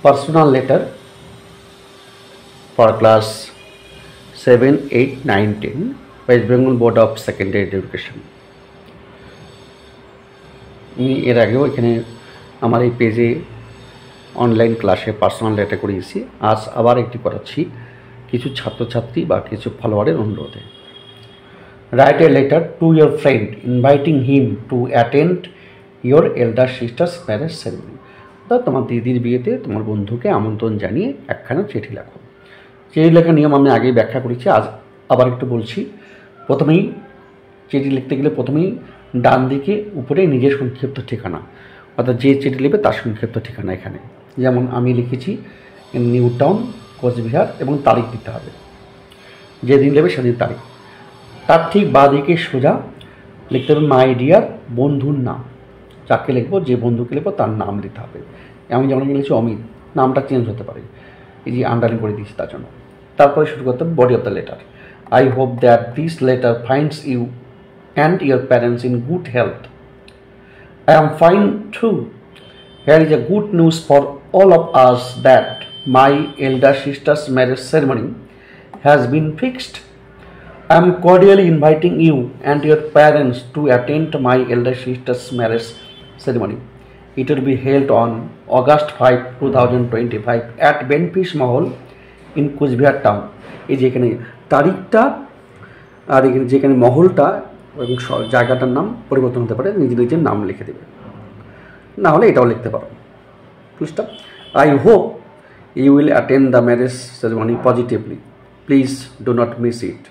personal letter for class 7, 8, 9, 10 West Bengal Board of Secondary Education। আমি এর আগেও এখানে আমার এই পেজে অনলাইন ক্লাসে পার্সোনাল লেটার করিয়েছি। আজ আবার একটি করাচ্ছি কিছু ছাত্রছাত্রী বা কিছু ফলোয়ারের অনুরোধে। Write a letter to your friend inviting him to attend your এল্ডার sister's marriage ceremony. অর্থাৎ তোমার দিদির বিয়েতে তোমার বন্ধুকে আমন্ত্রণ জানিয়ে একখানা চিঠি লেখো। চিঠি লেখার নিয়ম আমি আগেই ব্যাখ্যা করেছি, আজ আবার একটু বলছি। প্রথমেই চিঠি লিখতে গেলে প্রথমেই ডান দিকে উপরে নিজের সংক্ষিপ্ত ঠিকানা, অর্থাৎ যে চিঠি লিখবে তার সংক্ষিপ্ত ঠিকানা এখানে। যেমন আমি লিখেছি নিউ টাউন, কোচবিহার, এবং তারিখ দিতে হবে, যেদিন নেবে সেদিন তারিখ। তার ঠিক বাঁ দিকে সোজা লিখতে হবে মাই ডিয়ার, বন্ধুর নাম, যাকে লিখবো, যে বন্ধুকে লিখবো তার নাম দিতে হবে। আমি যেমন লিখেছি অমিত, নামটা চেঞ্জ হতে পারে, এই যে আন্ডারলাইন করে দিয়েছি তার জন্য। তারপরে শুরু করতে হবে body of the letter. I hope that this letter finds you and your parents in good health. I am fine too. Here is a good news for all of us that my elder sister's marriage ceremony has been fixed. I am cordially inviting you and your parents to attend my elder sister's marriage ceremony. It will be held on August 5, 2025 at Benfish Mahal in Coachbihar town. এই যে এখানে তারিখটা আর এখানে যেখানে মহলটা এবং জায়গাটার নাম পরিবর্তন হতে পারে, নিজের নাম লিখে দেবে, না হলে এটাও লিখতে পারো। প্লিজটা I hope you will attend the marriage ceremony positively. Please do not miss it.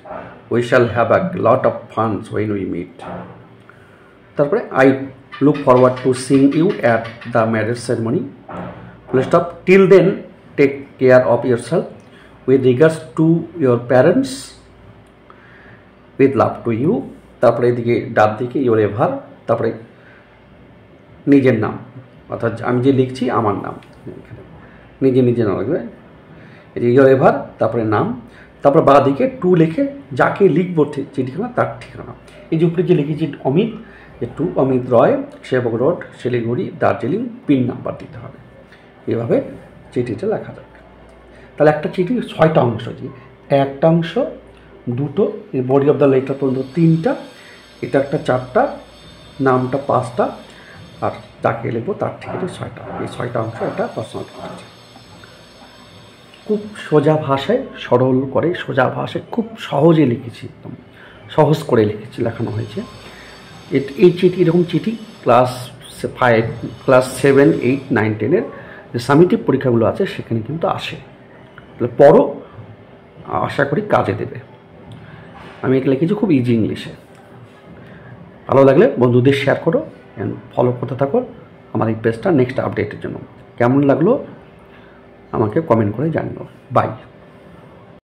We shall have a lot of funs when we meet. তারপরে I look forward to seeing you at the marriage ceremony. প্লিজটা till then take care of your self with regards to your parents, with love to you. তারপরে এদিকে ডান দিকে your ever, তারপরে নিজের নাম, অর্থাৎ আমি যে লিখছি আমার নাম, এখানে নিজে নাম লাগবে, এই যে ইয়োর এভার, তারপরে নাম, তারপরে বাঁ দিকে টু লিখে যাকে লিখবো চিঠিখানা তার ঠিকানা। এই যে উপরে যে লিখেছি অমিত, যে টু অমিত রয়, সেবক road, Siliguri, Darjeeling, pin number দিতে হবে। এভাবে চিঠিটা লেখা যাবে। তাহলে একটা চিঠি 6টা অংশ, যে একটা অংশ, দুটো, বডি অফ দ্য লেটার পর্যন্ত 3টা, এটা একটা 4টা, নামটা 5টা, আর যাকে লিখবো তার ঠিকানা 6টা। এই 6টা অংশ একটা পার্সোনাল লেটার। খুব সোজা ভাষায়, সরল করে সোজা ভাষায় খুব সহজে লিখেছি, একদম সহজ করে লিখেছি, লেখানো হয়েছে। এই চিঠি, এরকম চিঠি ক্লাস 5, ক্লাস 7, 8, 9, 10-এর যে সামেটিভ পরীক্ষাগুলো আছে সেখানে কিন্তু আসে। তাহলে পড়ো, আশা করি কাজে দেবে। আমি এটা লিখেছি খুব ইজি ইংলিশে। ভালো লাগলে বন্ধুদের শেয়ার করো, ফলো করতে থাকো আমার এই পেজটা নেক্সট আপডেটের জন্য। কেমন লাগলো আমাকে কমেন্ট করে জানিও। বাই।